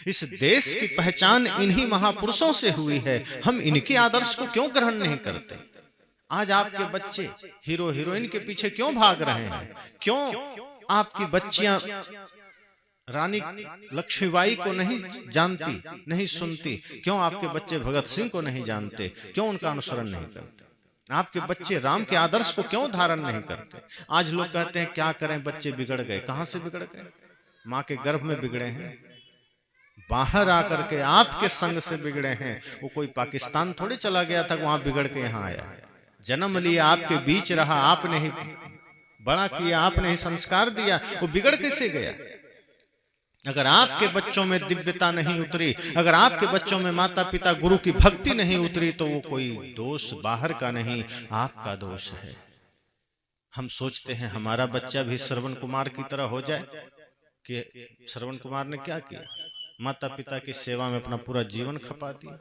इस देश की पहचान इन्हीं महापुरुषों से हुई है। हम इनके आदर्श को क्यों ग्रहण नहीं करते? आज आपके बच्चे हीरो हीरोइन के पीछे क्यों भाग रहे हैं? क्यों आपकी बच्चियां रानी लक्ष्मीबाई को नहीं जानती, नहीं सुनती? क्यों आपके बच्चे भगत सिंह को नहीं जानते? क्यों उनका अनुसरण नहीं करते? आपके बच्चे राम के आदर्श को क्यों धारण नहीं करते? आज लोग कहते हैं क्या करें, बच्चे बिगड़ गए। कहां से बिगड़ गए? माँ के गर्भ में बिगड़े हैं, बाहर आकर के आपके संग से बिगड़े हैं। वो कोई पाकिस्तान थोड़ी चला गया था, वहां बिगड़ के यहाँ आया। जन्म लिया, आपके बीच रहा, आपने ही बड़ा किया, आपने ही संस्कार दिया, वो बिगड़ कैसे गया? अगर आपके बच्चों में दिव्यता नहीं उतरी, अगर आपके बच्चों में माता पिता गुरु की भक्ति नहीं उतरी, तो वो कोई दोष बाहर का नहीं, आपका दोष है। हम सोचते हैं हमारा बच्चा भी श्रवण कुमार की तरह हो जाए। कि श्रवण कुमार ने क्या किया? माता पिता की सेवा में अपना पूरा जीवन खपा दिया।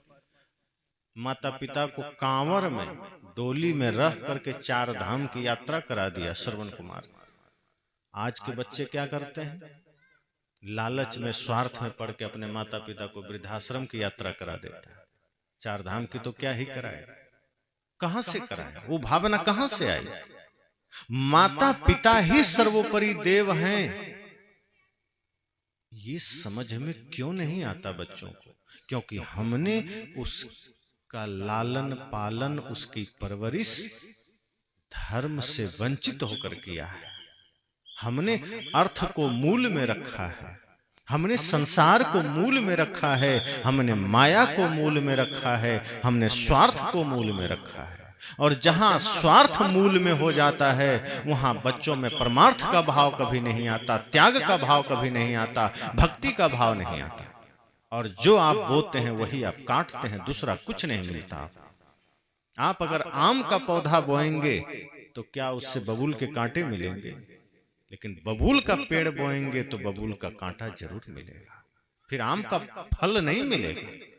माता पिता को कांवर में, डोली में रख करके 4 धाम की यात्रा करा दिया श्रवण कुमार। आज के बच्चे क्या करते हैं? लालच में, स्वार्थ में पड़ के अपने माता पिता को वृद्धाश्रम की यात्रा करा देता है। 4 धाम की तो क्या ही कराएगा, कहां से कराएगा? वो भावना कहां से आई? माता पिता ही सर्वोपरि देव हैं, ये समझ में क्यों नहीं आता बच्चों को? क्योंकि हमने उसका लालन पालन, उसकी परवरिश धर्म से वंचित होकर किया है। हमने अर्थ को मूल में रखा है, हमने संसार को मूल में रखा है, हमने माया को मूल में रखा है, हमने स्वार्थ को मूल में रखा है। और जहां स्वार्थ मूल में हो जाता है, वहां बच्चों में परमार्थ का भाव कभी नहीं आता, त्याग का भाव कभी नहीं आता, भक्ति का भाव नहीं आता। और जो आप बोते हैं वही आप काटते हैं, दूसरा कुछ नहीं मिलता। आप अगर आम का पौधा बोएंगे तो क्या उससे बबूल के कांटे मिलेंगे? लेकिन बबूल का पेड़ बोएंगे तो बबूल का कांटा जरूर मिलेगा, फिर आम का फल नहीं मिलेगा।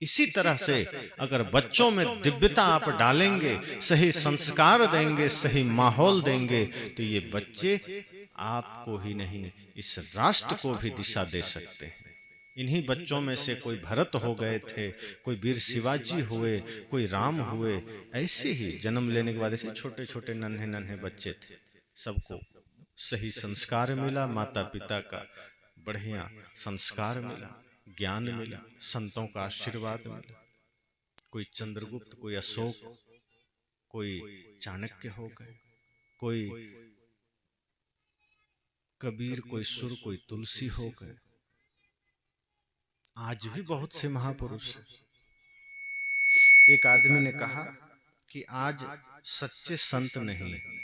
इसी तरह से अगर बच्चों में दिव्यता आप डालेंगे, सही संस्कार देंगे, सही माहौल देंगे, तो ये बच्चे आपको ही नहीं, इस राष्ट्र को भी दिशा दे सकते हैं। इन्हीं बच्चों में से कोई भरत हो गए थे, कोई वीर शिवाजी हुए, कोई राम हुए। ऐसे ही जन्म लेने के बाद ऐसे छोटे छोटे नन्हे नन्हे बच्चे थे, सबको सही संस्कार मिला, माता पिता का बढ़िया संस्कार मिला, ज्ञान मिला, संतों का आशीर्वाद मिला। कोई चंद्रगुप्त, कोई अशोक, कोई चाणक्य हो गए, कोई कबीर, कोई सुर, कोई तुलसी हो गए। आज भी बहुत से महापुरुष हैं। एक आदमी ने कहा कि आज सच्चे संत नहीं है।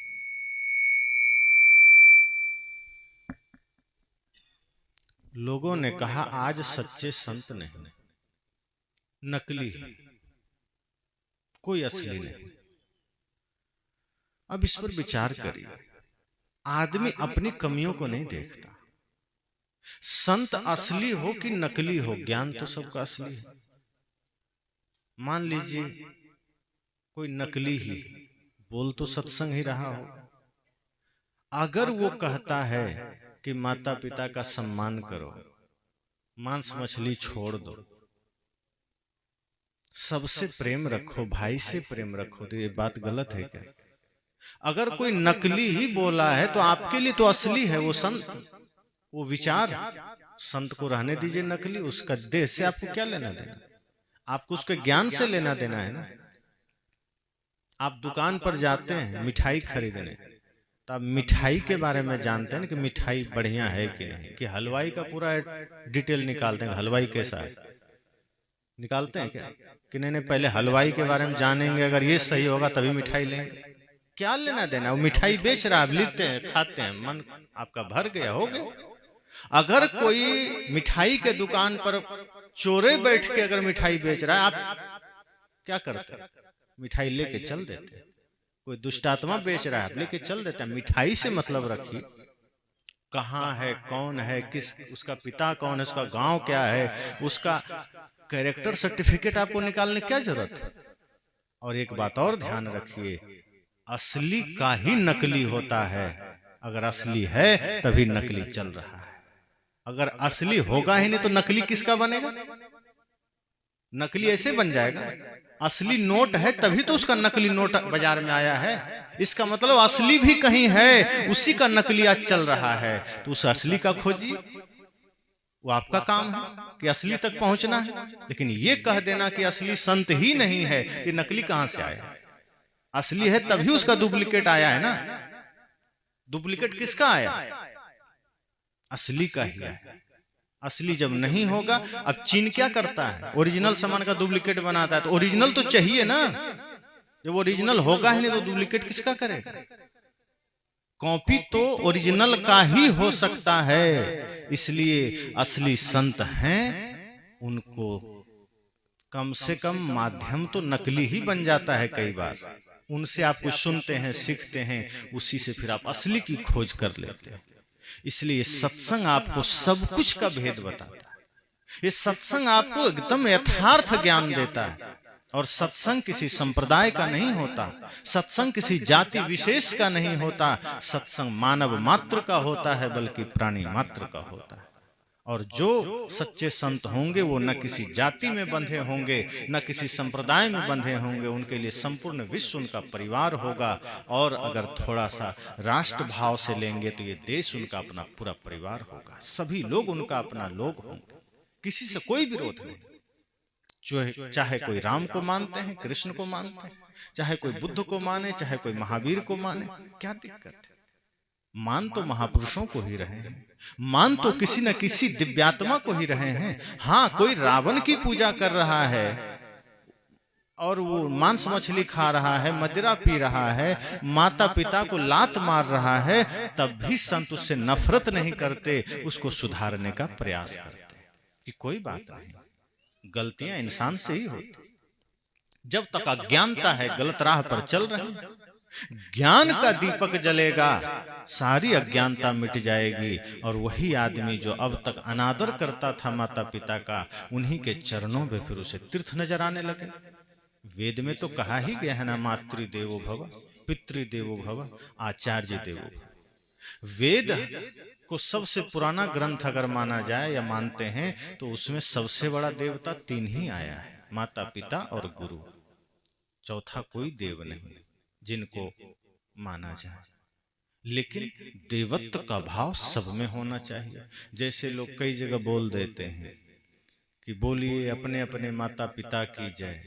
लोगों ने कहा आज सच्चे संत नहीं, नकली है, कोई असली नहीं। अब इस पर विचार करिए। आदमी अपनी कमियों को नहीं देखता। संत असली हो कि नकली हो, ज्ञान तो सबका असली है। मान लीजिए कोई नकली ही, बोल तो सत्संग ही रहा होगा। अगर वो कहता है कि माता पिता का सम्मान करो, मांस मछली छोड़ दो, सबसे प्रेम रखो, भाई से प्रेम रखो, तो ये बात गलत है क्या? अगर कोई नकली ही बोला है तो आपके लिए तो असली है वो संत, वो विचार। संत को रहने दीजिए नकली, उसका देह से आपको क्या लेना देना? आपको उसके ज्ञान से लेना देना है ना। आप दुकान पर जाते हैं मिठाई खरीदने, तो आप मिठाई के बारे में जानते हैं कि मिठाई बढ़िया है कि नहीं, कि हलवाई का पूरा डिटेल निकालते हैं, हलवाई कैसा है निकालते हैं क्या? कि नहीं नहीं, पहले हलवाई के बारे में जानेंगे, अगर ये सही होगा तभी मिठाई लेंगे। क्या लेना देना? वो मिठाई बेच रहा है, आप लेते हैं, खाते हैं, मन आपका भर गया, हो गया। अगर कोई मिठाई के दुकान पर चोरे बैठ के अगर मिठाई बेच रहा है, आप क्या करते हैं? मिठाई लेके चल देते हैं। कोई दुष्टात्मा बेच रहा है, आप लेके चल देते हैं। मिठाई से मतलब रखिए, कहाँ है, कौन है, किस, उसका पिता कौन है, उसका गांव क्या है, उसका कैरेक्टर सर्टिफिकेट आपको निकालने क्या जरूरत है? और एक बात और ध्यान रखिए, असली का ही नकली होता है। अगर असली है तभी नकली चल रहा है, अगर असली होगा ही नहीं तो नकली किसका बनेगा? नकली ऐसे बन जाएगा। असली नोट है तभी तो उसका नकली नोट बाजार में आया है। इसका मतलब असली भी कहीं है, उसी का नकली आज चल रहा है। तो उस असली का खोजिए, वो आपका काम है कि असली तक पहुंचना है। लेकिन ये कह देना कि असली संत ही नहीं है, तो नकली कहां से आया? असली है तभी उसका डुप्लीकेट आया है ना। डुप्लीकेट किसका आया? असली का ही आया। असली जब नहीं होगा, अब चीन क्या करता है? ओरिजिनल सामान का डुप्लीकेट बनाता है। तो ओरिजिनल तो चाहिए ना। जब ओरिजिनल होगा ही नहीं तो डुप्लीकेट किसका करेगा? कॉपी तो ओरिजिनल का ही हो सकता है। इसलिए असली संत हैं, उनको कम से कम माध्यम तो नकली ही बन जाता है कई बार। उनसे आप कुछ सुनते हैं, सीखते हैं, उसी से फिर आप असली की खोज कर लेते हैं। इसलिए सत्संग आपको सब कुछ का भेद बताता है। ये सत्संग आपको एकदम यथार्थ ज्ञान देता है। और सत्संग किसी संप्रदाय का नहीं होता, सत्संग किसी जाति विशेष का नहीं होता। सत्संग मानव मात्र का होता है, बल्कि प्राणी मात्र का होता है। और जो सच्चे संत होंगे वो न किसी जाति में बंधे होंगे, न किसी संप्रदाय में बंधे होंगे। उनके लिए संपूर्ण विश्व उनका परिवार होगा। और अगर थोड़ा सा राष्ट्र भाव से लेंगे तो ये देश उनका अपना पूरा परिवार होगा। सभी लोग उनका अपना लोग होंगे, किसी से कोई विरोध नहीं। चाहे कोई राम को मानते हैं, कृष्ण को मानते हैं, चाहे कोई बुद्ध को माने, चाहे कोई महावीर को माने, क्या दिक्कत है? मान तो महापुरुषों को ही रहे हैं, मान तो किसी न किसी दिव्यात्मा को ही रहे हैं। हाँ, कोई रावण की पूजा कर रहा है और वो मांस मछली खा रहा है, मदिरा पी रहा है, माता पिता को लात मार रहा है, तब भी संत उससे नफरत नहीं करते, उसको सुधारने का प्रयास करते कि कोई बात नहीं, गलतियां इंसान से ही होती। जब तक अज्ञानता है, गलत राह पर चल रहे हैं, ज्ञान का दीपक जलेगा, सारी अज्ञानता मिट जाएगी। और वही आदमी जो अब तक अनादर करता था माता पिता का, उन्हीं के चरणों में फिर उसे तीर्थ नजर आने लगे। वेद में तो कहा ही गया है ना, मातृदेवो भव, पितृदेवो भव, आचार्य देवो भव। वेद को सबसे पुराना ग्रंथ अगर माना जाए या मानते हैं तो उसमें सबसे बड़ा देवता तीन ही आया है, माता पिता और गुरु। चौथा कोई देव नहीं जिनको माना जाए। लेकिन देवत्व का भाव सब में होना चाहिए। जैसे लोग कई जगह बोल देते हैं कि बोलिए अपने अपने माता पिता की जय,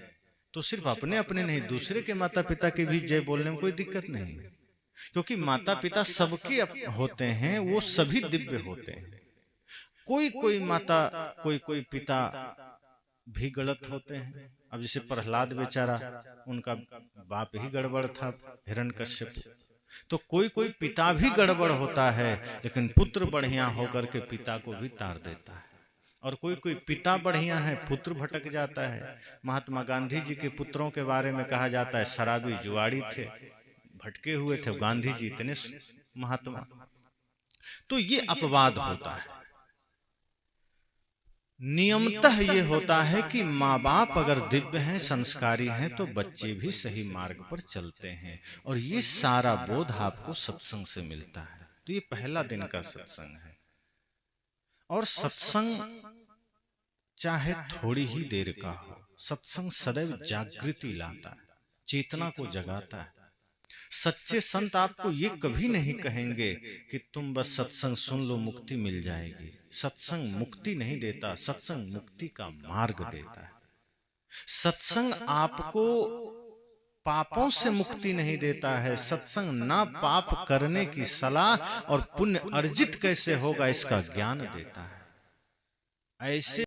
तो सिर्फ अपने अपने नहीं, दूसरे के माता पिता की भी जय बोलने में कोई दिक्कत नहीं, क्योंकि माता पिता सबके होते हैं, वो सभी दिव्य होते हैं। कोई कोई माता, कोई कोई पिता भी गलत होते हैं। अब जैसे प्रहलाद बेचारा, उनका बाप ही गड़बड़ था, हिरण्यकश्यप। तो कोई कोई पिता भी गड़बड़ होता है, लेकिन पुत्र बढ़िया होकर के पिता को भी तार देता है। और कोई कोई पिता बढ़िया है, पुत्र भटक जाता है। महात्मा गांधी जी के पुत्रों के बारे में कहा जाता है शराबी जुआड़ी थे, भटके हुए थे, गांधी जी इतने महात्मा। तो ये अपवाद होता है। नियमतः ये होता है कि माँ बाप अगर दिव्य हैं, संस्कारी हैं, तो बच्चे भी सही मार्ग पर चलते हैं। और ये सारा बोध आपको सत्संग से मिलता है। तो ये पहला दिन का सत्संग है। और सत्संग चाहे थोड़ी ही देर का हो, सत्संग सदैव जागृति लाता है, चेतना को जगाता है। सच्चे संत आपको ये कभी नहीं कहेंगे कि तुम बस सत्संग सुन लो मुक्ति मिल जाएगी। सत्संग मुक्ति नहीं देता, सत्संग मुक्ति का मार्ग देता है। सत्संग आपको पापों से मुक्ति नहीं देता है। सत्संग ना पाप करने की सलाह और पुण्य अर्जित कैसे होगा इसका ज्ञान देता है। ऐसे